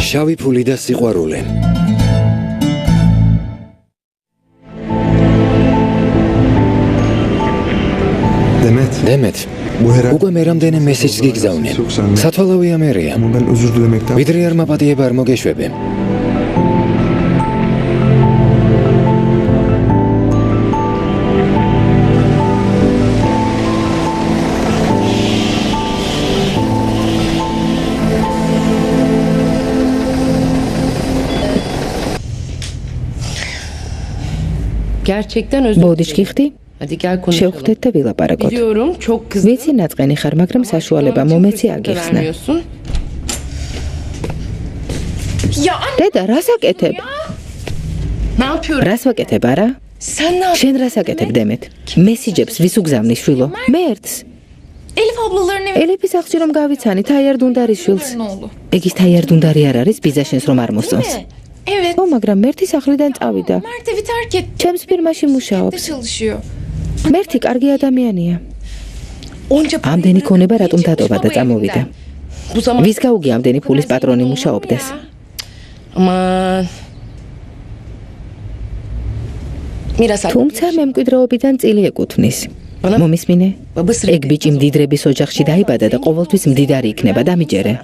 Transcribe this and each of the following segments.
შავი ფული და სიყვარული. დემეთ. უკვე მე რამდენი მესეჯს გიგზავნე. სათვალავი ამერია. ვიდრე არ მაპატიება არ მოგეშვები. Gerçekten özür dilerim. Hadi gel konuşalım. Şevktet de vilaparagot. Biliyorum çok kızdım. Vitsi natsqeni xar, მაგრამ საშუალება მომეცი აგიხსნა. Ya anne. დედა, რას აკეთებ? Ne yapıyorum? რას ვაკეთებ, არა? Sen ne შენ რას აკეთებ, დემეთ? მესიჯებს ვის უგზავნის, შვილო? მერტს. Elif ablaların evi. ელიფის აღჭი რომ გავიცანი, თაიარ დუნდარის შვილს. Ne oldu? ეგის თაიარ დუნდარი არ არის, ბიზაშენს რომ არ მოსწონს. Evet. ო, მაგრამ მერტი სახლიდან წავიდა. Mert evi terk etti. ჩემს ფირმაში De მუშაობს. çalışıyor. მერტი კარგი ადამიანია. Onca ამდენი ქონება რატომ დატოვა და წამოვიდა? Bu zaman ვის გაუგია ამდენი ფულის პატრონი მუშაობდეს? Aman. Miras თუმცა მემკვიდრეობიდან წილი ეკუთვნის. მომისმინე? ეგ ბიჭი მდიდრების ოჯახში დაიბადა და ყოველთვის მდიდარი იქნება, დამიჯერე.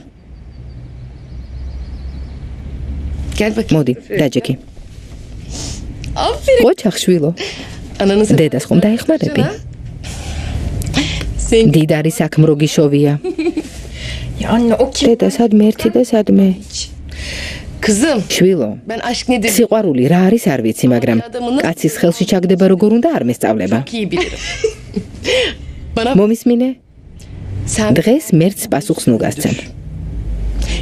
Gel bakayım. მოდი, დაჯექი. Aferin. ოჩახ შვილო. Ananı sen. დედას ხომ დაეხმარები? Sen. მდიდარი საქმრო გიშოვია. Ya anne o kim? დედა სადმე ერთი და სადმე? Kızım. შვილო. Ben aşk nedir? სიყვარული რა არის არ ვიცი, მაგრამ კაცის ხელში ჩაგდება როგორ უნდა არ მესწავლება. Çok iyi bilirim. Bana მომისმინე? sen დღეს მერტს პასუხს ნუ გასცემ.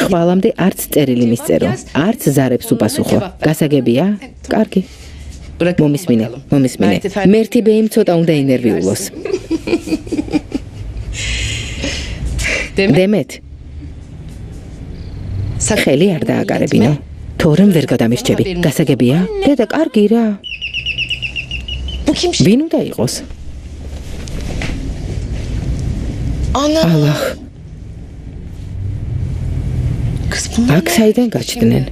ხვალამდე არც წერილი მისწერო, არც ზარებს უპასუხო. გასაგებია? კარგი. მომისმინე. მერთი ბეიმ ცოტა უნდა ინერვიულოს. დემეთ. სახელი არ დააკარებინო. თორემ ვერ გადამირჩები. გასაგებია? დედა, კარგი რა. bu kim? ვინ უნდა იყოს? Ana. ალახ. Kız bunlar აქ საიდან გაჩნდნენ?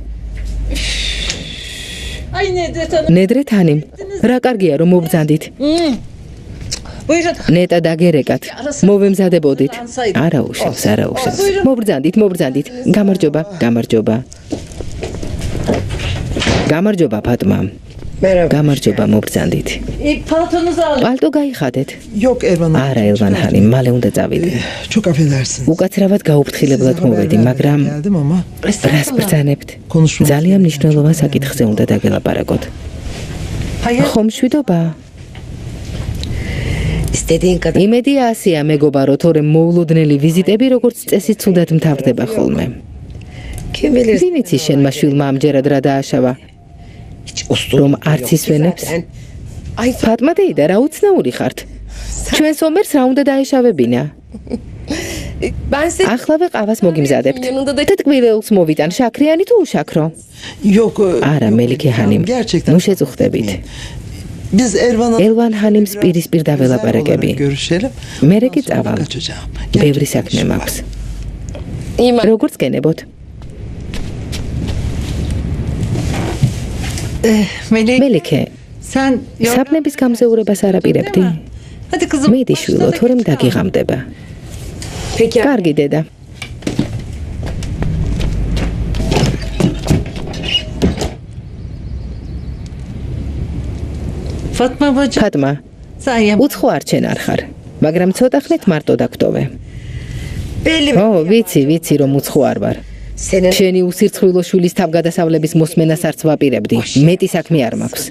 Ay Nedret Hanım. ნედრე თანიმ. რა კარგია რომ მობრძანდით. Buyurun. ნეტა დაგერეკათ. მოვემზადებოდით. არა უშავს. მობრძანდით. გამარჯობა ფატმა. გამარჯობა მობრძანდით. Paltonuzu alın. პალტო გაიხადეთ. Yok Ervan. არა ელვან ჰანი, მალე უნდა წავიდე. Çok affedersiniz. უკაცრავად გაუფრთხილებლად მოვედი, მაგრამ Geldim ama რას ბრძანებთ? konuşmak. ძალიან მნიშვნელოვან საკითხზე უნდა დაგელაპარაკოთ. ხომ მშვიდობა? İstediğin kadar. იმედი ასია მეგობარო, თორემ მოულოდნელი ვიზიტები როგორც წესი ცუდად მთავრდება ხოლმე. Kim bilir? ვინ იცის შენმა შვილმა ამჯერად რა დააშავა? Hiç uslu. რომ არც ისვენებს? Ay ფატმა დეიდა, რა უცნაური ხართ? ჩვენ სომერს რა უნდა დაეშავებინა? ben seni ახლავე ყავას მოგიმზადებთ. yanında da და ტკბილეულს მოვიტან, შაქრიანი თუ უშაქრო? Yok. არა, მელიქე ჰანიმ. Gerçekten. ნუ შეწუხდებით. Biz Ervan'a ელვან ჰანიმს პირისპირ დაველაპარაკები. görüşelim. მერე კი წავალ. Kaçacağım. ბევრი საქმე მაქვს. İyiyim. როგორც გენებოთ? მელიქე, Sen yok. საფნების გამზეურებას არ აპირებდი? Hadi kızım. მედი შვილო, თორემ დაგიღამდება. Peki. კარგი დედა. Fatma bacı. ფატმა, Sen უცხო არჩენ არ ხარ, მაგრამ ცოტა ხნით მარტო დაგტოვე. belli. ო, ვიცი რომ უცხო არ ვარ. Senin შენი უსირცხვილო შვილის თავგადასავლების მოსმენას არც ვაპირებდი. მეტი საქმე არ მაქვს.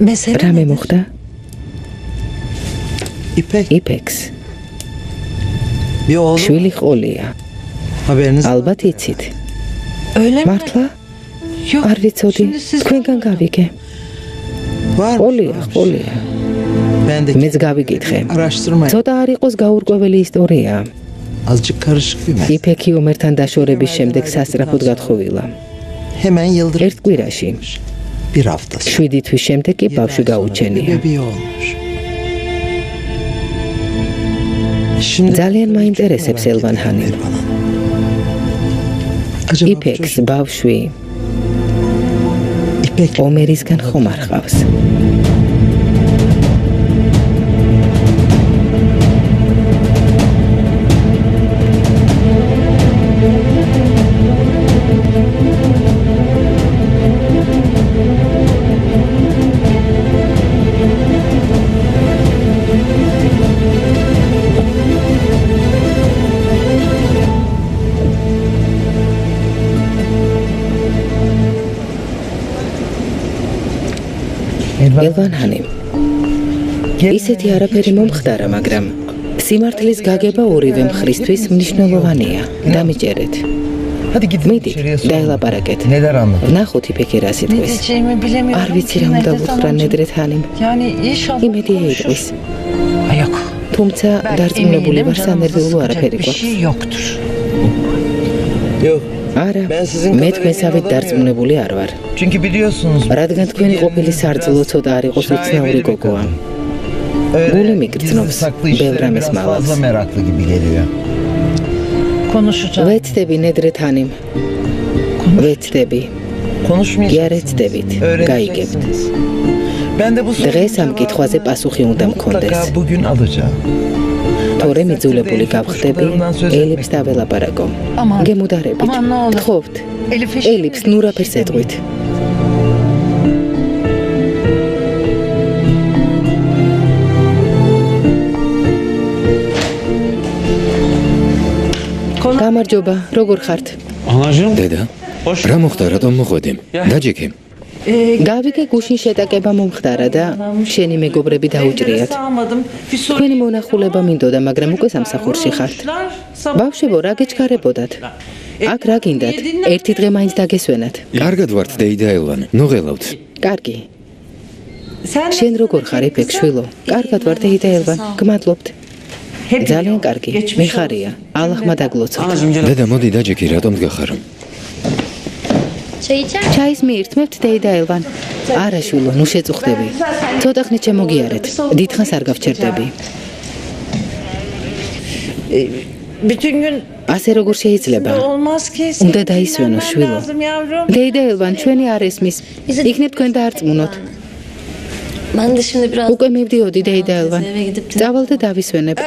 mesele. რამე მოხდა? İpek იფექს. bir oğlum შვილი ყოლია. haberiniz var. ალბათ იცით. Öyle mi? მართლა? Yok. არ ვიცოდი. Şimdi siz თქვენგან გავიგე. Var. ყოლია. Ben de მეც გავიკითხე. araştırma. ცოტა არ იყოს გაურკვეველი ისტორია. Azıcık karışık bir mesele. იფექი ომერთან დაშორების შემდეგ სასწრაფოდ გათხოვილა. Hemen yıldırım. ერთ კვირაში. Bir haftası. 7 თვის შემდეგ კი ბავშვი გაუჩენია. Bebeği olmuş. ძალიან მაინტერესებს ელვან ჰანიმ. იფექს ბავშვი ომერისგან ხომ არ ყავს? ელვან ჰანიმ ისეთი არაფერი მომხდარა, მაგრამ სიმართლის გაგება ორივე მხრისთვის მნიშვნელოვანია. დამიჯერეთ. მიდით, დაელაპარაკეთ. ვნახოთ იფექი რა სიტყვის. არ ვიცი რა უნდა ვუთხრა ნედრეთ ჰანიმ. იმედი ეიტყვის. თუმცა დარწმუნებული ვარ, სანერვიულო არაფერი გვაქვს. არა, მე თქვენსავით დარწმუნებული არ ვარ. რადგან თქვენი ყოფილი სარწმუნო ცოტა არ იყოს უცნაური გოგოა. გული მიგრძნობს ბევრ რამეს მალავს. ვეცდები ნედრეთ ჰანიმ. ვეცდები. კი არ ეცდებით, გაიგებთ. დღეს ამ კითხვაზე პასუხი უნდა მქონდეს. თორემ იძულებული გავხდები, ელიფს დაველაპარაკო. გემუდარებით, გთხოვთ, ელიფს ნუ რაფერს ეტყვით. გამარჯობა, როგორ ხართ? დედა, რა მოხდა, რატომ მოხვედი? დაჯექი. გავიგე გუშინ შეტაკება მომხდარა და შენი მეგობრები დაუჭრიათ. თქვენი მონახულება მინდოდა, მაგრამ უკვე სამსახურში ხართ. ბავშვებო, რა გეჩქარებოდათ? აქ რა გინდათ? ერთი დღე მაინც დაგესვენათ. კარგად ვართ, დეიდა ელვან. ნუღელავთ. კარგი. შენ როგორ ხარ, იფექ შვილო? კარგად ვარ, დეიდა ელვან. გმადლობთ. ძალიან კარგი, მიხარია. ალლაჰმა დაგლოცოთ. დედა, მოდი დაჯექი, რატომ დგახარ? ჩაის მიირთმევთ, დეიდა ელვან. არა შვილო, ნუ შეწუხდები. ცოტა ხნით შემოგიარეთ. დიდხანს არ გავჩერდები. ასე როგორ შეიძლება? უნდა დაისვენო შვილო. დეიდა ელვან, ჩვენი არ ესმის. იქნებ თქვენ დაარწმუნოთ. უკვე მივდიოდი, დეიდა ელვან. წავალ და დავისვენებ.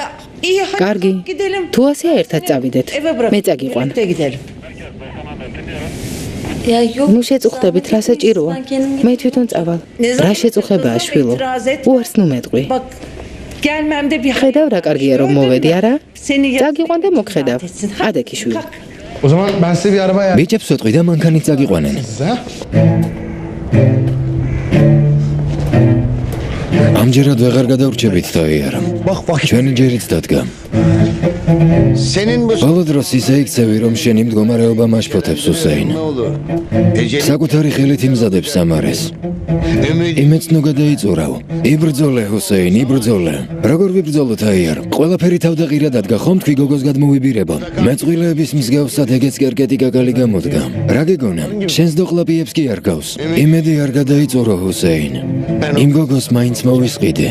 კარგი. თუ ასეა ერთად წავიდეთ. მე წაგიყვან. ნუ შეწუხდებით, რა საჭიროა? მე თვითონ წავალ. რა შეწუხებაა შვილო? უარს ნუ მეტყვი. ხედავ რა კარგია რომ მოვედი, არა? წაგიყვან და მოგხედავ. ადექი შვილო. ბიჭებს ვეტყვი და მანქანით წაგიყვანენ. ამჯერად ვეღარ გადავრჩებით თავი არა. ჩვენი ჯერიც დადგა. ბოლო დროს ისე იქცევი, რომ შენი მდგომარეობა მაშფოთებს უსეინ. საკუთარი ხელით იმზადებს სამარეს. იმეც ნუ გადაიწურავ. იბრძოლე ჰუსეინ, იბრძოლე. როგორ ვიბრძოლოთ აიარ? ყველაფერი თავდაყირა დადგა, ხომ თქვი გოგოს გადმოვიბირებო. მეწყვილეების მსგავსად ეგეც კერკეტი გაგალი გამოდგა. რა გეგონა? შენს დოყლაპიებს კი არ გავს. იმედი არ გადაიწურო ჰუსეინ. იმ გოგოს მაინც მოვისყიდე.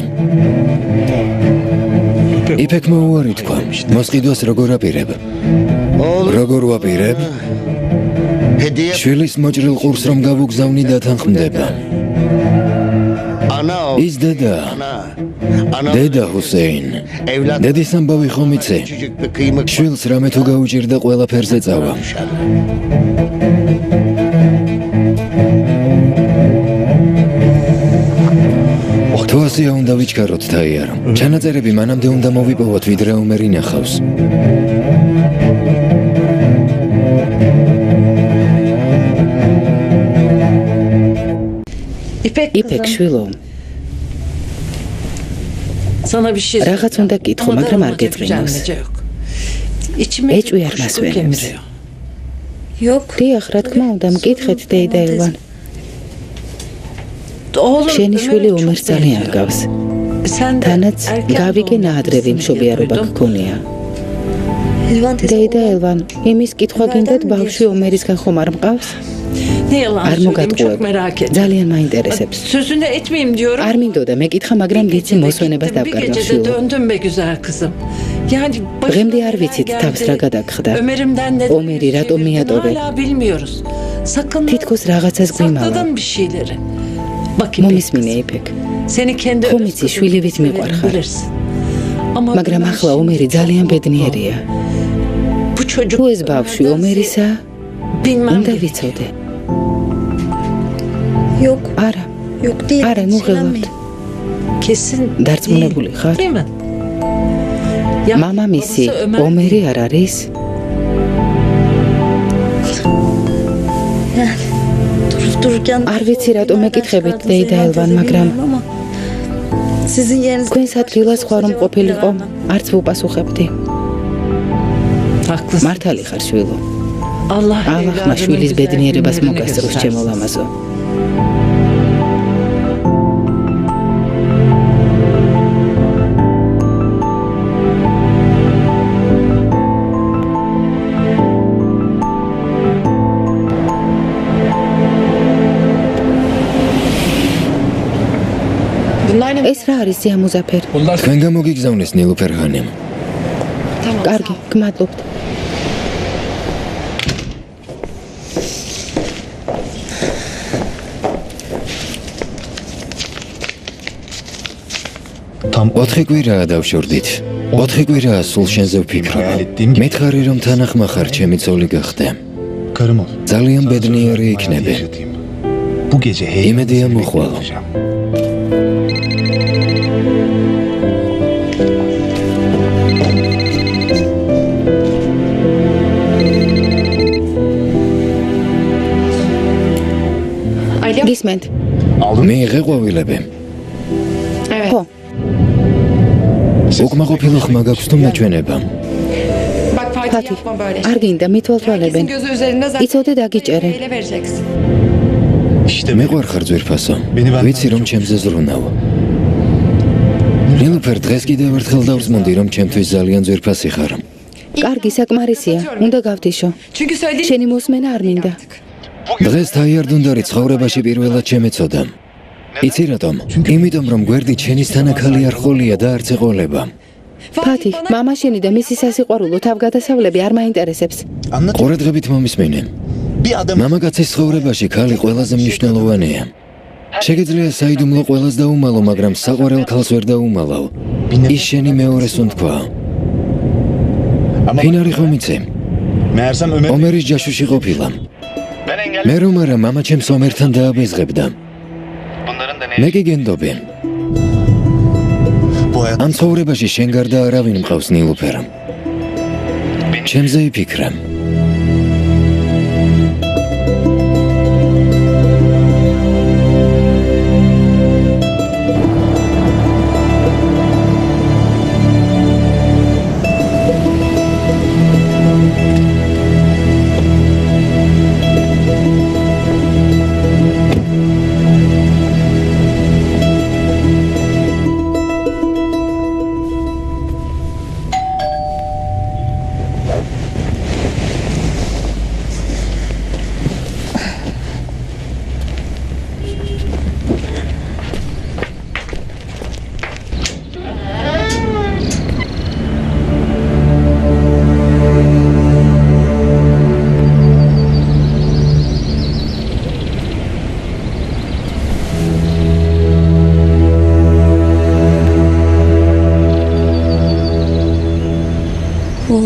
იფექმა უარი თქვა, მოსყიდვას როგორ აპირებ? როგორ ვაპირებ? შვილის მოჭრილ ყურს რომ გავუგზავნი დათანხმდება. ის დედა. დედა ჰუსეინ. დედის ამბავი ხომ იცი? შვილს რამე თუ გაუჭირდა ყველაფერზე წავა. თუ ასეა უნდა ვიჩქაროთ თაიარო. ჩანაწერები მანამდე უნდა მოვიპოვოთ, ვიდრე ომერი ნახავს. იფექ შვილო. რაღაც უნდა გითხო, მაგრამ არ გეწყინავს. ეჭვი არ მასვენებს. დიახ, რა თქმა უნდა, მკითხეთ, დეიდა ელვან. შენი შვილი ომერს ძალიან გავს. თანაც გავიგე ნაადრევი მშობიარობა გქონია. დეიდა ელვან, იმის კითხვა გინდათ, ბავშვი ომერისგან ხომ არ მყავს? Ne yalan არ söyleyeyim, çok მოგატყუებ. merak ettim. ძალიან მაინტერესებს. Sözünü etmeyeyim diyorum. არ მინდოდა მეკითხა, მაგრამ ვიცი მოსვენებას Bir დავკარგავ gecede შვილო. döndüm be güzel kızım. Yani დღემდე არ ვიცით თავს რა გადაგხდა. Ömer'imden ne Ömer'i rato miyatove. hala bilmiyoruz. Sakın თითქოს რაღაცას გვიმალა. sakladın bir şeyleri. Bak İpek მომისმინე kızım, იფეკ. Seni kendi Xom öz იცი, kızın შვილივით gibi მიყვარხარ. bilirsin. Ama მაგრამ ben ახლა şimdi ომერი ძალიან çok ბედნიერია. Bu çocuk თუ ეს ბავშვი ომერისა, bilmem უნდა gerek. ვიცოდე. Yok, არა, yok değil. არა, ნუ ღელავთ. Söylenmeyin. Kesin დარწმუნებული değil. ხარ? Değil mi? Ya მამამისი babası Ömer ომერი არ არის? Durup dururken... არ ვიცი რატომ მეკითხებით დეიდა ელვან, მაგრამ Ama sizin yeriniz... თქვენს ადგილას სხვა რომ ყოფილიყო, არც ვუპასუხებდი. haklısın. მართალი ხარ შვილო. Allah ალლაჰმა შვილის ბედნიერებას მოგასწროს ჩემო ლამაზო. ეს რა არის ზია მუზაფერ? თქვენ გამოგიგზავნეს ნილუფერ ხანიმ. კარგი, გმადლობთ. Tam 4 კვირაა დავშორდით. 4 კვირაა სულ შენზე ვფიქრობ. მითხარი რომ თანახმა ხარ ჩემი ცოლი გახდე. karım ol. ძალიან ბედნიერი იქნები. Bu gece იმედია მოხვალ. გისმენთ? მიიღე ყვავილები. ხო, უკმაყოფილო ხმა გაქვს თუ მეჩვენება? ფათი, არ გინდა მithვალთვალებენ. იცოდე დაგიჭერე. İşte მეყვარხარ ძვირფასო. ვიცი რომ ჩემზე ზრუნავ. ნილუფერ დღეს კიდევ ერთხელ დავწმუნდი რომ ჩემთვის ძალიან ძვირფასი ხარ. კარგი, საკმარისია. უნდა გავთიშო. შენი მოსმენა არ მინდა. დღეს თაიარდუნდარი ცხოვრებაში პირველად შემეცოდა. იცი რატომ? იმიტომ რომ გვერდით შენი თანაქალი არ ხოლია და არც ეყოლება. ფათი, მამა შენი და მისი სასიყვარულო თავგადასავლები არ მაინტერესებს. anlat. ყურადღებით მომისმენე. Bir adam მამაკაცის ცხოვრებაში ქალი ყველაზე მნიშვნელოვანია. შეგიძლია საიდუმლო ყველას დაუმალო, მაგრამ საყვარელ ქალს ვერ დაუმალავ. ის შენი მეორეს უნთქვა. ama ფინარი ხომ იცი? meğersem Ömer ომერის ჯაშუში ყოფილა. ben engel. მე რომ არა, მამა ჩემს ომერთან დააბეზღებდა. Bunların da მე კი გენდობი. bu hayat ამ ცხოვრებაში შენ გარდა არავინ მყავს ნილუფერ. ჩემზე იფიქრე.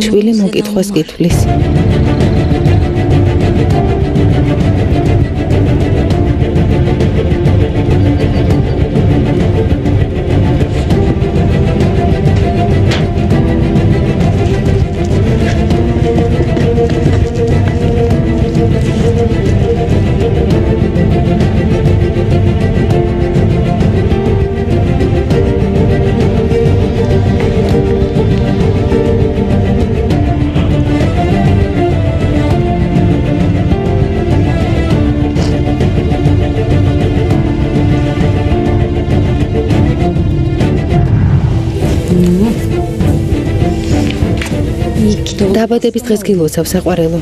შვილი მოკითხვას გითვლის. დაბადების დღეს გილოცავ საყვარელო.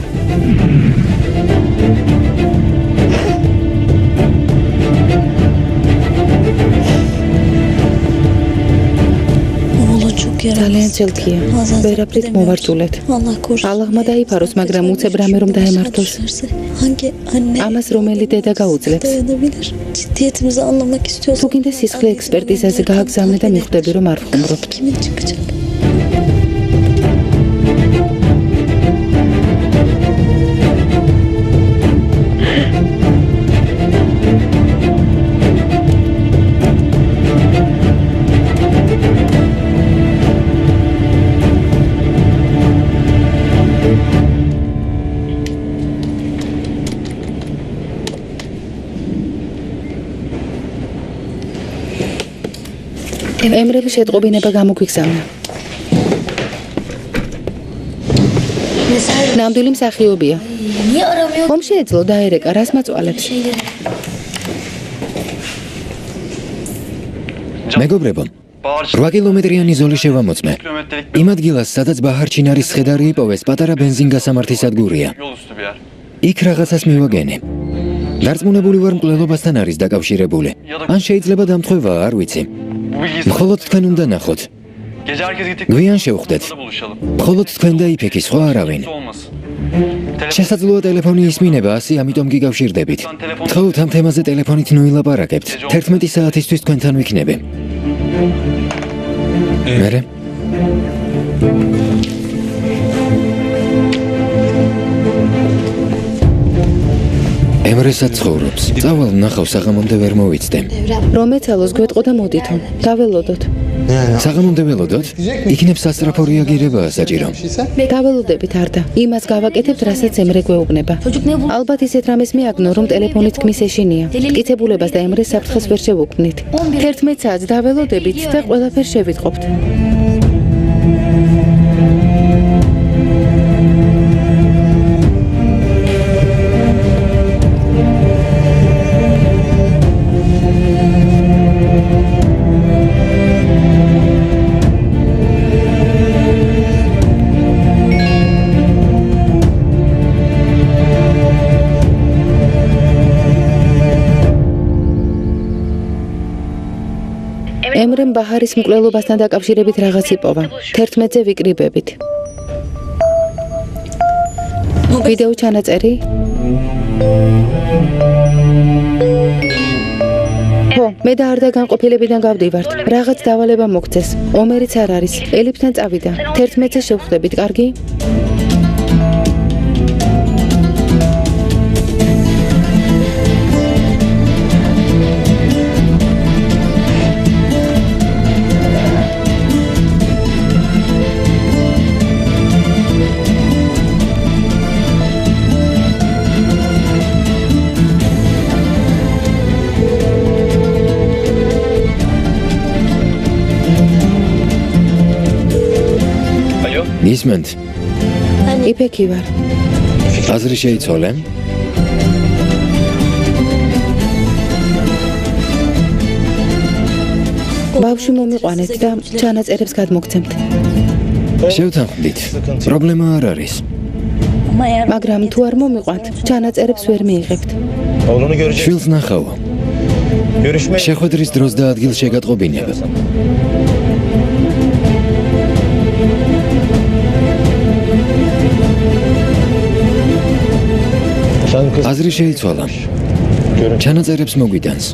ძალიან ძელქია. ვერაფრით მოვარჯულეთ. ალაღმა დაიფაროს, მაგრამ უცებ რამე რომ დაემართოს. ამას რომელი დედა გაუძლებს? Ciddiyetimizi anlamak istiyorsan თუ გინდა სისხლი ექსპერტიზაზე გააგზავნე და მიხვდები რომ არ ვხუმრობ. kimin çıkacak? ემრები შეტყობინება გამოგვიგზავნა. ნამდვილი მსახიობია. ხომ შეეძლო დაერეკა, რას მაწვალებს? მეგობრებო, 8 კილომეტრიანი ზოლი შევამოწმე. იმ ადგილას, სადაც ბაჰარჩინარის სხედარი იპოვეს, პატარა ბენზინგასამართი სადგურია. იქ რაღაცას მივაგენი. დარწმუნებული ვარ, მკვლელობასთან არის დაკავშირებული. ან შეიძლება დამთხვევა, არ ვიცი. მხოლოდ თქვენ უნდა ნახოთ. გვიან შევხვდეთ. მხოლოდ თქვენ და იფექი, სხვა არავინ. შესაძლოა ტელეფონი ისმინება 100, ამიტომ გიკავშირდებით. თხოვთ ამ თემაზე ტელეფონით ნუილაპარაკებთ. 11 საათისთვის თქვენთან ვიქნები. მერე? ემრესაც ცხოვრობს. წავალ ნახავ, საღამომდე ვერ მოვიცდე. რომ ეცალოს გვეტყო და მოდითო. დაველოდოთ. საღამომდე ველოდოთ? იქნებ სასწრაფო რეაგირებაა საჭირო. დაველოდებით არდა. იმას გავაკეთებთ, რასაც ემრე გვეუბნება. ალბათ ისეთ რამეს მიაგნო, რომ ტელეფონით თქმის ეშინია. მტკიცებულებას და ემრეს საფრთხეს ვერ შევუქმნით. 11 საათს დაველოდებით და ყველაფერს შევიტყობთ. ემრემ ბაჰარის მკვლელობასთან დაკავშირებით რაღაც იპოვა. 11-ზე ვიკრიბებით. ვიდეო ჩანაწერი? ხო, მე და არდა განყოფილებიდან გავდივართ. რაღაც დავალება მოგცეს. ომერიც არ არის. ელიფთან წავიდა. 11-ზე შევხვდებით, კარგი? ისმენთ? იფექი ვარ. აზრი შეიცვალე? ბავშვი მომიყვანეთ და ჩანაწერებს გადმოგცემთ. შევთანხმდით. პრობლემა არ არის. მაგრამ თუ არ მომიყვანთ, ჩანაწერებს ვერ მიიღებთ. შვილს ნახავ. შეხვედრის დროს და ადგილს შეგატყობინებ. აზრი შეიცვალა. ჩანაწერებს მოგვიდანს.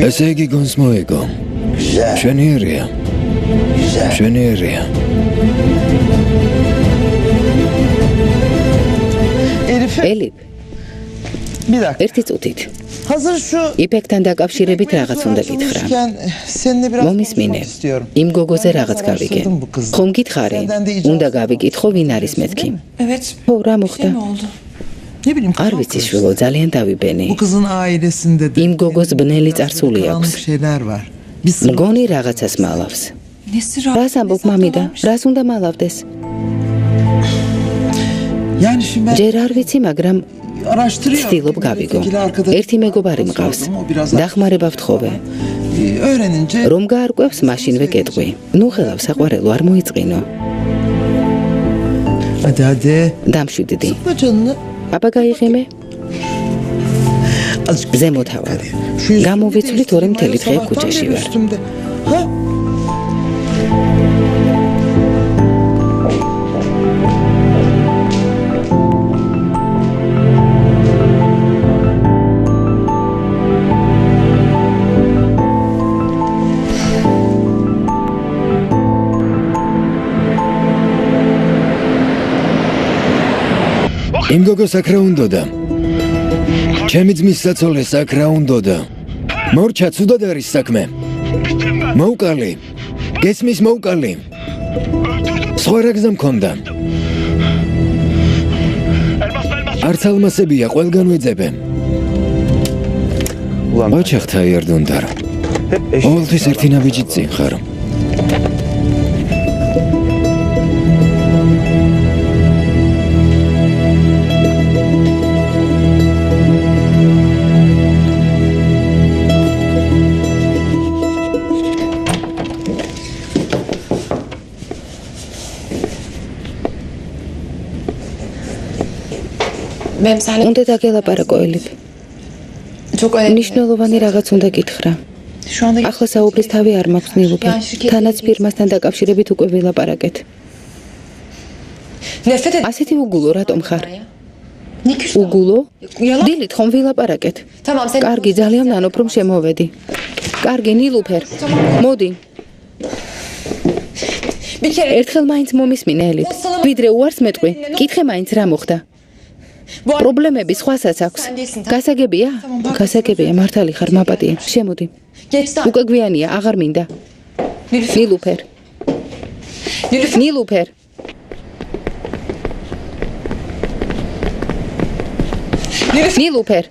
ესე იგი გონს მოეგო. შვენიერია. შვენიერია. ელიფ, ერთი წუთით. Hazır şu იფექთან დაკავშირებით რაღაც უნდა გითხრა. seninle biraz მომისმინე. konuşmak istiyorum. იმ გოგოზე რაღაც გავიგე. Araştırdım bu kızı. ხომ გითხარი? უნდა გავიკითხო, ვინ არის მეთქი. Evet. ხო, რა მოხდა? Ne oldu? Ne bileyim არ kafam ვიცი, karıştı. შვილო, ძალიან დავიბენი. Bu kızın ailesinde de იმ გოგოს ბნელი biraz წარსული karanlık აქვს. şeyler var. Bir sır მგონი რაღაცას მალავს. Nesi რას ამბობ მამიდა? რას უნდა მალავდეს? Yani şimdi ben ჯერ არ ვიცი, მაგრამ araştırıyorum. ვცდილობ გავიგო. Sevgili arkadaş- ერთი მეგობარი მყავს. O biraz დახმარება ვთხოვე. öğrenince რომ გაარკვევს, მაშინვე კეტყვი. ნუ ხელავ საყვარელო არ მოიწყინო. hadi hadi. დამშვიდდი. Sıkma canını. აბა გაიღიმე? Azıcık ზემოთ ავალ. Şu yüzümü გამოვიცვლით, değiştirdim, 2 მთელი დღე sabahtan ქუჩაში beri ვარ. üstümde. Ha? იმ გოგოს აქ რა უნდოდა? ჩემი ძმის საცოლეს აქ რა უნდოდა? მორჩა ცუდად არის საქმე. მოუკალი. გესმის მოუკალი. სხვა რა გზა მქონდა? არც ალმასებია, ყველგან ვეძებენ. ოჩახთა იარდუნდარ. ყოველთვის ერთი ნაბიჯი წინ ხარ. უნდა დაგელაპარაკო ელიფ. მნიშვნელოვანი რაღაც უნდა გითხრა. ახლა საუბრის თავი არ მაქვს ნილუფე. თანაც ფირმასთან დაკავშირებით უკვე ვილაპარაკეთ. ასეთი უგულო რატომ ხარ? უგულო? დილით ხომ ვილაპარაკეთ. კარგი, ძალიან ნანობ რომ შემოვედი. კარგი, ნილუფერ. მოდი. ერთხელ მაინც მომისმინე ელიფ. ვიდრე უარს მეტყვი, კითხე მაინც რა მოხდა. პრობლემები სხვასაც აქვს. გასაგებია? გასაგებია, მართალი ხარ, მაპატია. შემოდი. უკვე გვიანია, აღარ მინდა. ნილუფერ. ნილუფერ. ნილუფერ.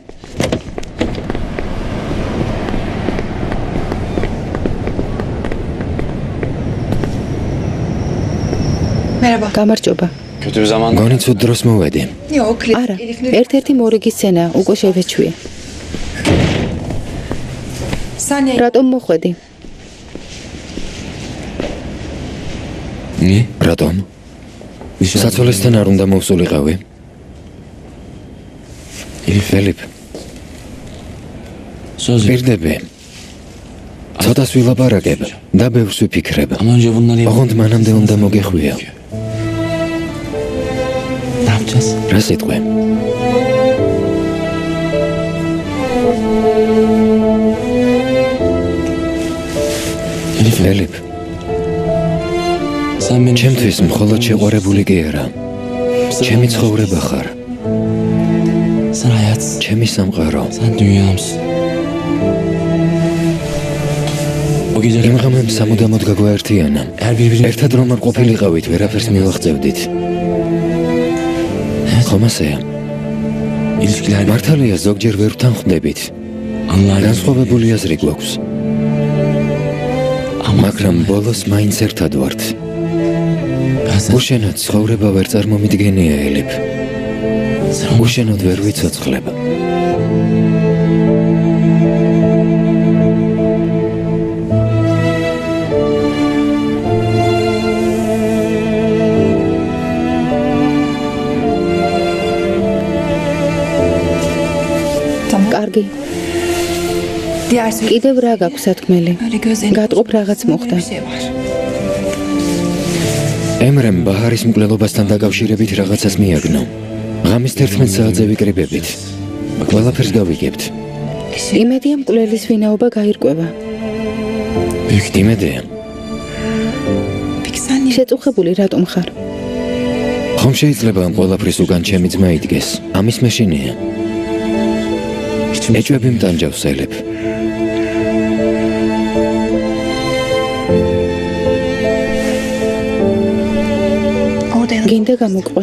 გამარჯობა. გონი ცუდ დროს მოვედი. არა, ერთ-ერთი მორიგი სცენა უკვე შევეჩვია. რატომ მოხვედი? რატომ? საცოლესთან არ უნდა მოვსულიყავი? ელიფ. პირდები. ცოტას ვილაპარაკებ და ბევრს ვიფიქრებ. ოღონდ მანამდე უნდა მოგეხვია. რა სიტყვე? ელიფ. ჩემთვის მხოლოდ შეყვარებული კი არა. ჩემი ცხოვრება ხარ. ჩემი სამყარო. იმ ღამემ სამუდამოდ გაგვაერთიანა. ერთად რომ არ ყოფილიყავით, ვერაფერს მივაღწევდით. ხომ ასეა? მართალია ზოგჯერ ვერ ვთანხმდებით. განსხვავებული აზრი გვაქვს. მაგრამ ბოლოს მაინც ერთად ვართ. უშენოდ ცხოვრება ვერ წარმომიდგენია ელიფ. უშენოდ ვერ ვიცოცხლებ. კარგი. კიდევ რა გაქვს სათქმელი? გატყობ რაღაც მოხდა. ემრემ ბაჰარის მკვლელობასთან დაკავშირებით რაღაცას მიაგნო. ღამის 11 საათზე ვიკრიბებით. ყველაფერს გავიგებთ. იმედია მკვლელის ვინაობა გაირკვევა. იმედია. შეწუხებული რატომ ხარ? ხომ შეიძლება ამ ყველაფრის უკან ჩემი ძმა იდგეს? ამის მეშინია. ეჭვები მტანჯავს ელიფ. გინდა გამოყვე.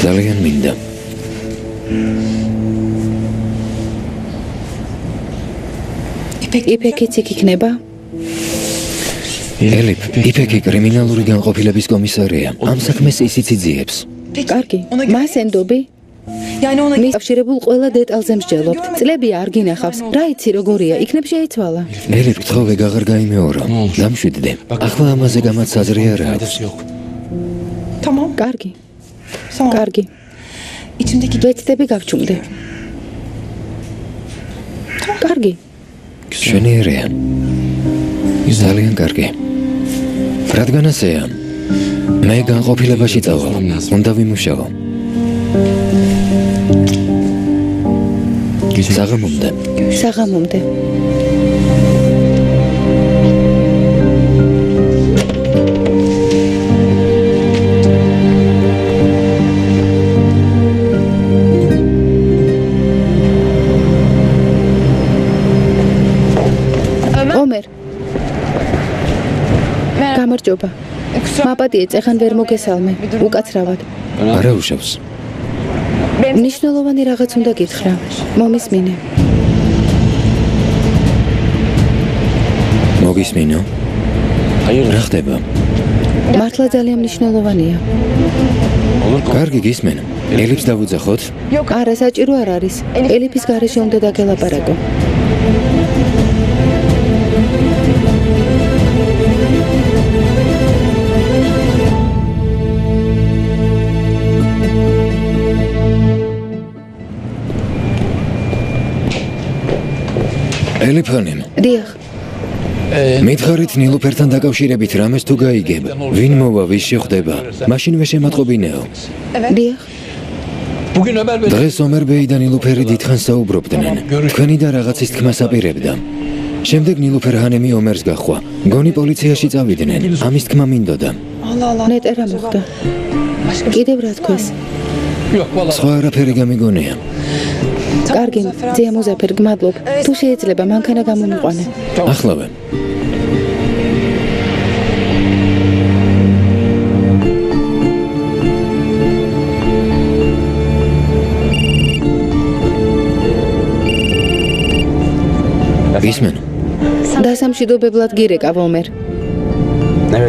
ძალიან მინდა. იფეკიც იქ იქნება? ელიფ, იფეკი კრიმინალური განყოფილების კომისარია. ამ საქმეს ისიც იძიებს. კარგი, მას ენდობი? მის კავშირებულ ყველა დეტალზე მსჯელობთ. წლები არ გინახავს. რა იცი როგორია? იქნებ შეიცვალა. ელიფ, გთხოვე გაღარ გაიმეორო. დამშვიდდე. ახლა ამაზე გამაც აზრი არ აქვს. კარგი. კარგი. ვეცდები გავჩუმდე. კარგი. შვენიერია. ძალიან კარგი. რადგან ასეა? მე განყოფილებაში წავალ. უნდა ვიმუშაო. საღამომდე. საღამომდე. მაპატიე წეხან ვერ მოგესალმე. უკაცრავად. არა უშავს. მნიშვნელოვანი რაღაც უნდა გითხრა. მომისმინე. მოგისმინო? რა ხდება? მართლა ძალიან მნიშვნელოვანია. კარგი გისმენ. ელიფს დავუძახოთ? არა, საჭირო არ არის. ელიფის გარეშე უნდა დაგელაპარაკო. ელიფანემ, დიახ. მითხარით ნილუფერთან დაკავშირებით რამეს თუ გაიგებ, ვინ მოვა, ვის შეხვდება, მაშინვე შემატყობინეო. დიახ. დღეს ომერბეი და ნილუფერი დიდხანს საუბრობდნენ. თქვენი და რაღაცის თქმას აპირებდა. შემდეგ ნილუფერ ჰანემი ომერს გაჰყვა. გონი პოლიციაში წავიდნენ. ამის თქმა მინდოდა. ნეტერა მოხდა. კიდევ რა თქვეს? სხვა არაფერი გამიგონია. კარგი, ძია მოზაფერ, გმადლობ. თუ შეიძლება, მანქანა გამომიყვანე. ახლავე. გისმენ? დასამშვიდობებლად გირეკავ, ომერ.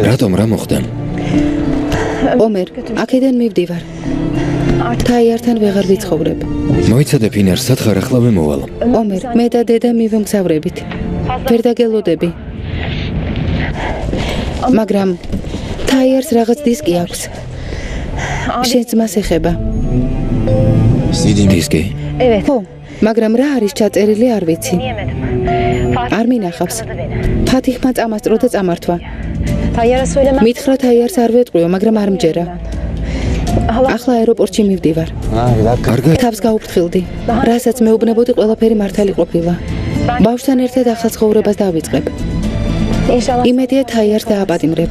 რატომ რა მოხდა? ომერ, აქედან მივდივარ. თაიართან ვეღარ ვიცხოვრებ. მოიცადე ფინარს, სათხარ ახლავე მოვალ. ომერ, მე და დედა მივემგზავრებით. ვერ დაგელოდები. მაგრამ თაიარს რაღაც დისკი აქვს. შენ ძმას ეხება. დისკი? ხო, მაგრამ რა არის ჩაწერილი არ ვიცი. არ მინახავს. ფათიხმა წამასწრო და წამართვა. მითხრა თაიარს არ ვეტყვიო, მაგრამ არ მჯერა. ახლა აეროპორტში მივდივარ. კარგად. თავს გაუფრთხილდი. რასაც მეუბნებოდი, ყველაფერი მართალი ყოფილა. ბავშვთან ერთად ახალ ცხოვრებას დავიწყებ. იმედია თაიარს დააპატიმრებ.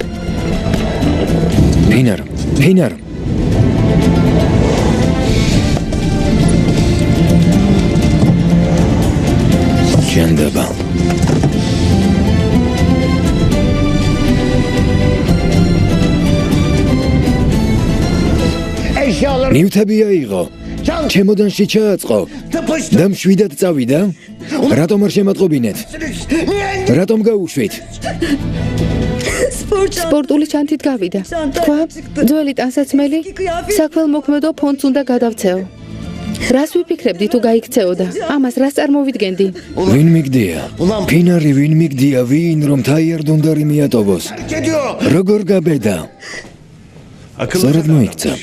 ფინარ. ჩანდება. ნივთები აიღო. ჩემოდანში ჩააწყო. და მშვიდად წავიდა? რატომ არ შემატყობინეთ? რატომ გაუშვით? სპორტული ჩანთით გავიდა. თქვა, ძველი ტანსაცმელი, საქველმოქმედო ფონდს უნდა გადავცეო. რას ვიფიქრებდი თუ გაიქცეოდა? ამას რას წარმოვიდგენდი? ვინ მიგდია? ფინარი ვინ მიგდია? ვინ რომ თაიარ დუნდარი მიატოვოს? როგორ გაბედა? სწორად მოიქცა.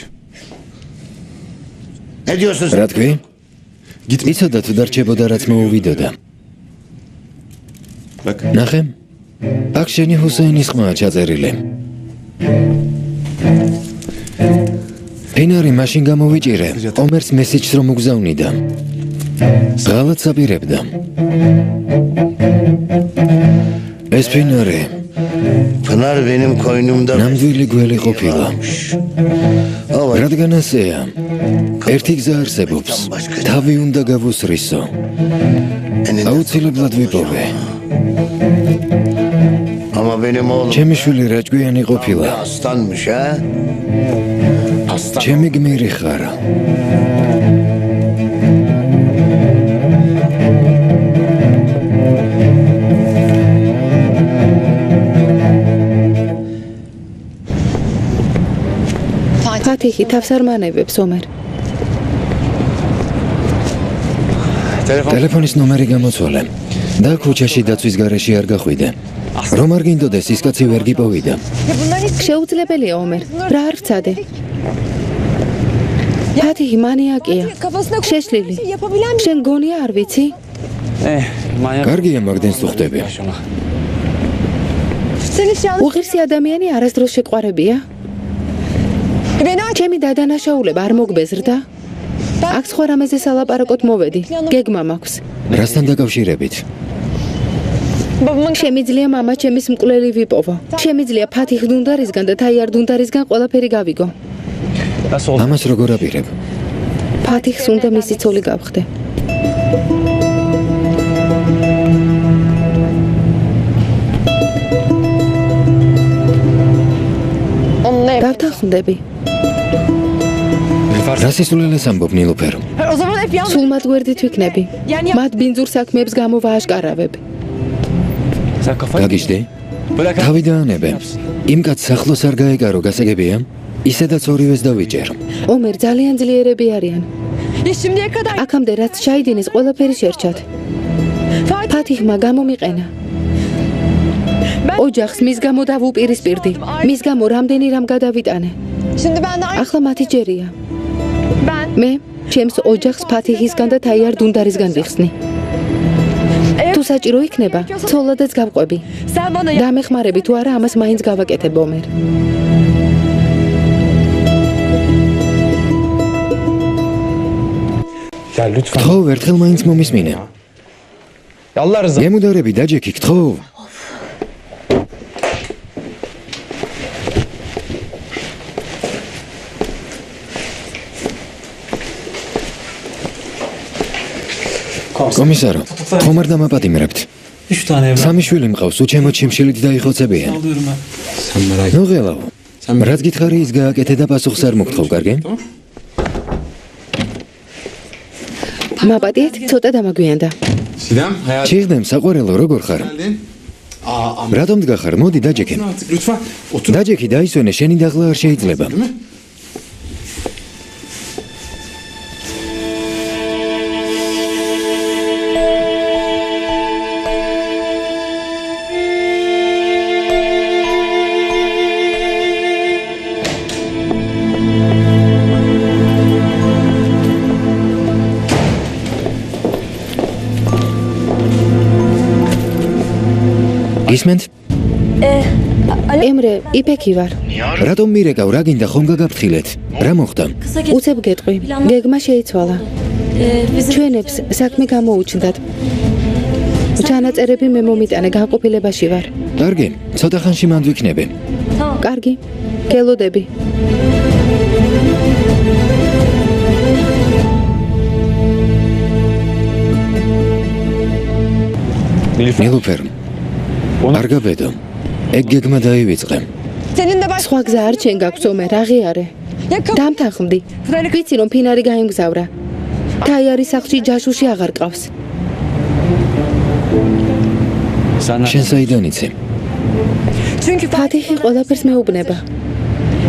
რა თქვი? იცოდა თუ დარჩებოდა რაც მოუვიდოდა. ნახე? აქ შენი ჰუსეინის ხმაა ჩაწერილი. ფინარი მაშინ გამოვიჭირე, ომერს მესიჯს რომ უგზავნიდა. ღალატს აპირებდა. ეს ფინარი ნამდვილი გველი ყოფილა. რადგან ასეა, ერთი გზა არსებობს, თავი უნდა გავუსრისო. აუცილებლად ვიპოვე. ჩემი შვილი რაჭკვიანი ყოფილა. ჩემი გმირი ხარ. ფათიხი თავს არ მანევებს, ომერ. ტელეფონის ნომერი გამოცვალე. და ქუჩაში დაცვის გარეშე არ გახვიდე. რომ არ გინდოდეს, ის კაცი ვერ გიპოვიდა. შეუძლებელია, ომერ. რა არ ვცადე? ფათიხი მანიაკია. შეშლილი. შენ გონია არ ვიცი? კარგია, მაგდენს თუ ხვდები. უღირსი ადამიანი არასდროს შეყვარებია? ჩემი დადანაშაულება არ მოგბეზრდა? აქ სხვა რამეზე სალაპარაკოთ მოვედი. გეგმა მაქვს. რასთან დაკავშირებით? შემიძლია მამა ჩემის მკვლელი ვიპოვო. შემიძლია ფათიხ დუნდარისგან და თაიარ დუნდარისგან ყველაფერი გავიგო. ამას როგორ აპირებ? ფათიხს უნდა მისი ცოლი გავხდე. დავთანხმდები. რას ისულელეს ამბობ ნილუფერ? სულ მათ გვერდით ვიქნები. მათ ბინძურ საქმეებს გამოვააშკარავებ. გაგიჟდი? თავი დაანებე. იმ კაცს ახლოს არ გაეკარო, გასაგებია? ისედაც ორივეს დავიჭერ. ომერ ძალიან ძლიერები არიან. აქამდე რაც ჩაიდინეს ყველაფერი შერჩათ. ფათიხმა გამომიყენა. ოჯახს მის გამო დავუპირისპირდი. მის გამო რამდენი რამ გადავიტანე. ახლა მათი ჯერია. მე ჩემს ოჯახს ფათიხისგან და თაიარ დუნდარისგან ვიხსნი. თუ საჭირო იქნება, ცოლადაც გავყვები. დამეხმარები თუ არა, ამას მაინც გავაკეთებ ომერ. გთხოვ, ერთხელ მაინც მომისმინე. გემუდარები, დაჯექი, გთხოვ. კომისარო, ხომ არ დამაპატიმრებთ? სამი შვილი მყავს, უჩემოდ შიმშილით დაიხოცებიან. ნუ ღელავ. რაც გითხარი ის გააკეთე და პასუხს არ მოგთხოვ, კარგი? მაპატიეთ, ცოტა დამაგვიანდა. ჩიხდემ, საყვარელო, როგორ ხარ? რატომ დგახარ? მოდი დაჯექე. დაჯექი, დაისვენე, შენი დაღლა არ შეიძლება. ისმენთ? ემრე, იფექი ვარ. რატომ მირეკავ, რა გინდა ხომ გაგაფრთხილეთ? რა მოხდა? უცებ გეტყვი. გეგმა შეიცვალა. ჩვენებს საქმე გამოუჩნდათ. ჩანაწერები მე მომიტანე, განყოფილებაში ვარ. კარგი, ცოტა ხანში მანდ ვიქნები. კარგი, გელოდები. ნილუფერ, არ გაბედო. ეგ გეგმა დაივიწყე. სხვა გზა არ ჩენ გაქვს ომერ, აღიარე. დამთანხმდი. ვიცი რომ ფინარი გაიმგზავრა. თაიარის სახლში ჯაშუში აღარ ყავს. შენ საიდან იცი? ფათიხი ყველაფერს მეუბნება.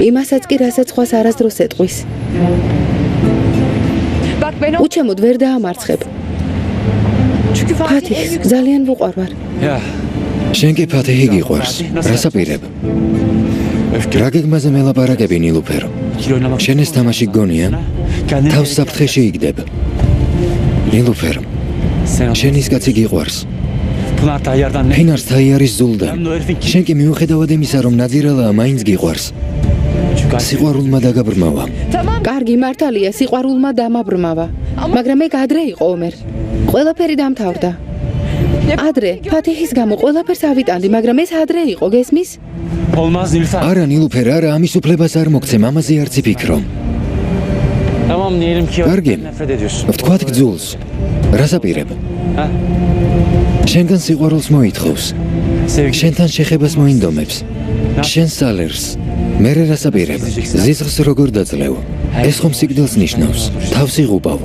იმასაც კი რასაც სხვას არასდროს ეტყვის. უჩემოდ ვერ დაამარცხებ. ფათიხს ძალიან ვუყვარვარ. შენ კი ფათიხი გიყვარს. რასაპირებ? რა გეგმაზე მელაპარაკები ნილუფერ? შენ ეს თამაში გგონია? თავს საფრთხეში იგდებ. ნილუფერ, შენ ის კაცი გიყვარს. ფინარს თაიარის ზულდა. შენ კი მიუხედავად იმისა, რომ ნაძირალაა, მაინც გიყვარს. სიყვარულმა დაგაბრმავა. კარგი, მართალია, სიყვარულმა დამაბრმავა. მაგრამ ეგ ადრე იყო ომერ. ყველაფერი დამთავრდა. ადრე, ფათიხის გამო ყველაფერს ავიტანდი, მაგრამ ეს ადრე იყო, გესმის? არა, ნილუფერ, არა, ამის უფლებას არ მოგცემ, ამაზე არც იფიქრო. კარგი, ვთქვათ გძულს. რასაპირებ? შენგან სიყვარულს მოითხოვს. შენთან შეხებას მოინდომებს. შენ სალერს. მერე რასაპირებ? ზიზღს როგორ დაძლევ? ეს ხომ სიკვდილს ნიშნავს. თავს იღუპავ.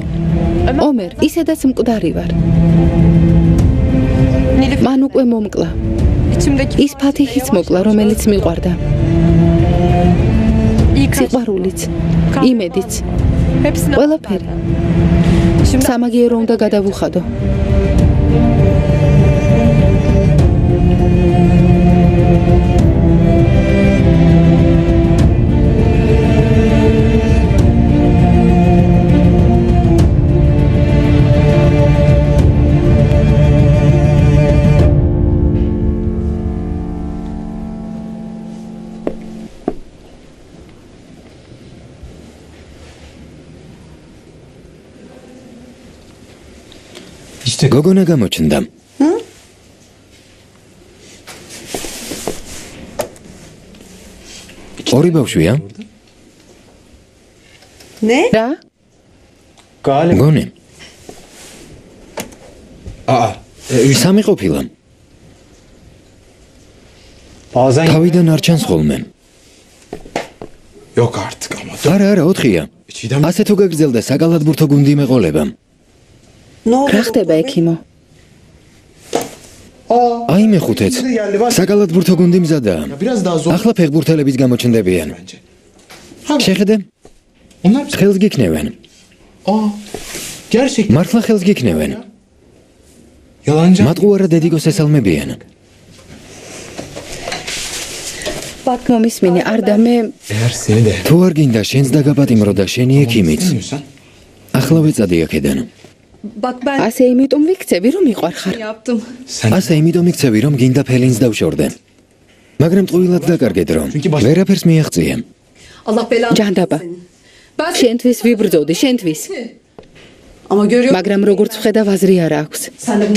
ომერ, ისედაც მკვდარი ვარ. მან უკვე მომკლა. ის ფათიხიც მოკლა, რომელიც მიყვარდა. სიყვარულიც, იმედიც. ყველაფერი. სამაგიერო უნდა გადავუხადო. გოგონა გამოჩნდა. ორი ბავშვია? რა? გონი. სამი ყოფილა. თავიდან არ ჩანს ხოლმე. Yok artık ama. Dur. არა, 4-ია. Çiğdem. ასე თუ გაგრძელდა საკალათბურთო გუნდი მეყოლება. რა ხდება ექიმო? აი მეხუთეც. საკალათბურთო გუნდი მზადაა. Biraz daha zor ახლა ფეხბურთელებიც გამოჩნდებიან. bence. შეხედე? Onlar ხელს გიქნევენ. gerçekten მართლა ხელს გიქნევენ. yalancı. მატყუარა დედიკოს ესალმებიან. მომისმინე, არ და მე Eğer seni de თუ არ გინდა შენს დაგაპატიმრო და შენი ექიმიც. istemiyorsan ახლა ვეწადი აქედან. Bak ben ასე იმიტომ ვიქცევი, რომ მიყვარხარ. yaptım. sen ასე იმიტომ იქცევი, რომ გინდა ფელინს დავშორდე. მაგრამ ტყუილად დაკარგეთ რომ ვერაფერს მიაღწია. Allah belanı. ჯანდაბა, Ben შენთვის ვიბრძოდი, შენთვის. ama görüyorum. მაგრამ როგორც ვხედავ, აზრი არ აქვს.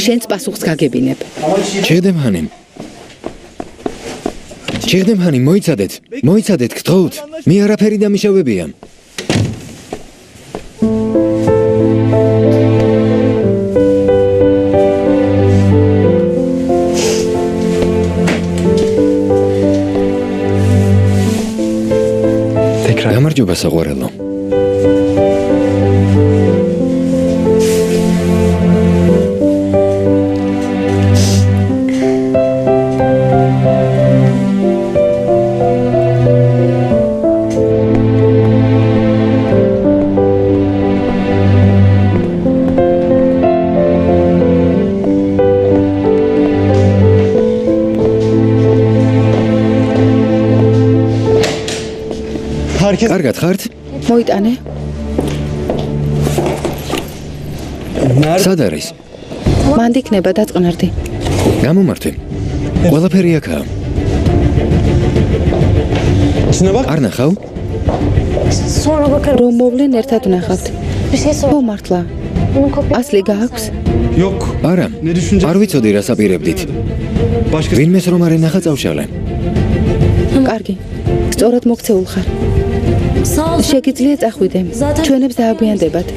შენს პასუხს გაგებინებ. ჩერდემჰანი. ჩერდემჰანი, მოიცადეთ. მოიცადეთ, გთხოვთ. მე არაფერი დამიშავებია. tekrar გამარჯობა საყვარელო. herkes კარგად ხართ? მოიტანე. სად არის? მანდ იქნება დაწყნარდი. გამომართვე. ყველაფერი აქაა. içine bak. არ ნახავ? Sonra bakarım. რომ მოვლენ ერთად ვნახავთ. Bir şey sor. ო მართლა, Bunun kopya. ასლი გააქვს? Yok. არა. Ne düşünce? არ ვიცოდი რას აპირებდით. Başka ვინმეს რომ არ ენახა წავშალე. კარგი. სწორად მოქცეულ ხარ. Sağ ol. შეგიძლია წახვიდე. Zaten- ჩვენებს დააგვიანდებათ.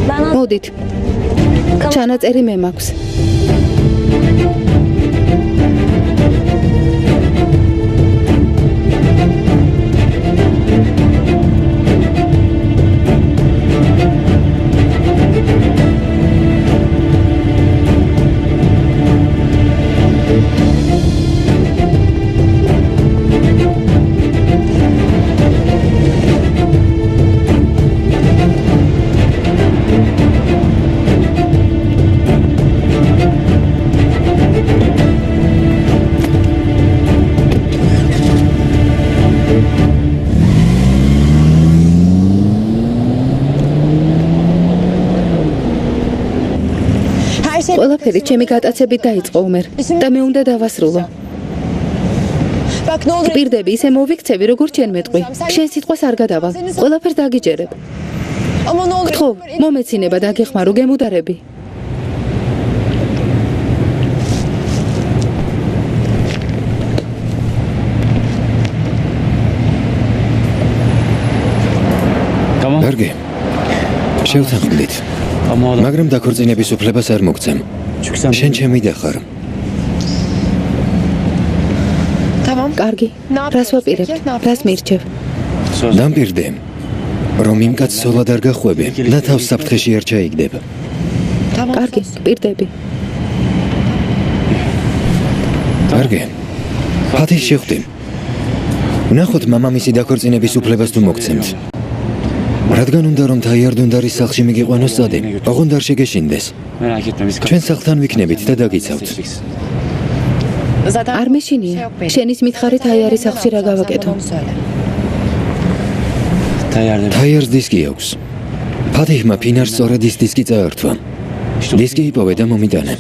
Ben მოდით. ჩანაწერი მე მაქვს. ყველაფერი ჩემი გატაცებით დაიწყო უმერ და მე უნდა დავასრულო. Bak ne olur. პირდები ისე მოვიქცევი, როგორც შენ მეტყვი. შენ სიტყვას არ გადავალ. ყველაფერს დაგიჯერებ. Ama ne olur. ხო, მომეცინება დაგეხმარო გემუდარები. კარგი. შევთანხმდით. მაგრამ დაქორწინების უფლებას არ მოგცემ. შენ ჩემი და ხარ. Tamam. კარგი. რას ვაპირებ? რას მირჩევ? დამპირდე. რომ იმ კაცს ცოლად არ გახვები და თავს საფრთხეში არ ჩაიგდებ. კარგი, პირდები. კარგი. ფათის შეხვდი. ვნახოთ მამამისი დაქორწინების უფლებას თუ მოგცემთ. რადგან უნდა რომ თაიარდუნდარის სახლში მიგიყვანოს წადი, ოღონდ არ შეგეშინდეს. ჩვენ სახლთან ვიქნებით და დაგიცავთ. არ მეშინია. შენის მითხარით აიარის სახლში რა გავაკეთო? თაიარს დისკი აქვს. ფათიჰმა ფინარს სწორედ ის დისკი წაართვა. დისკი იპოვე და მომიტანა.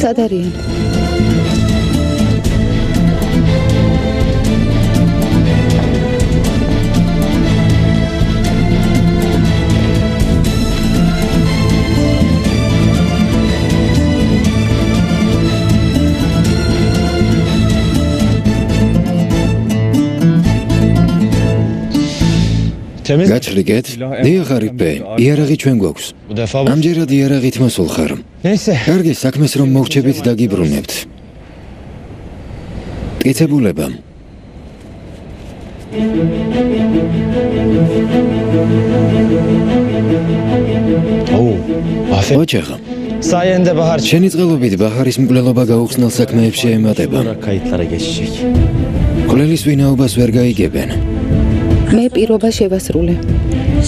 სად არიან? გაჩრიგეთ? დიახ არიფე, იარაღი ჩვენ გვაქვს. ამჯერად იარაღით მოსულ ხარ. ესე. კარგი საქმეს რომ მორჩებით დაგიბრუნებთ. მტკიცებულება. ოჩახა. Sayende bahar შენი წყალობით ბაჰარის მკვლელობა გაუხსნელ საქმეებს შეემატება. kayıtlara geçecek. მკვლელის ვინაობას ვერ გაიგებენ. მე პირობა შევასრულე.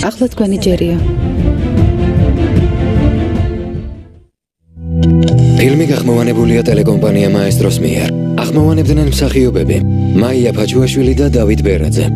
ახლა თქვენი ჯერია. ფილმი გახმოვანებულია ტელეკომპანია მაესტროს მიერ. ახმოვანებდნენ მსახიობები: მაია ფაჩუაშვილი და დავით ბერაძე.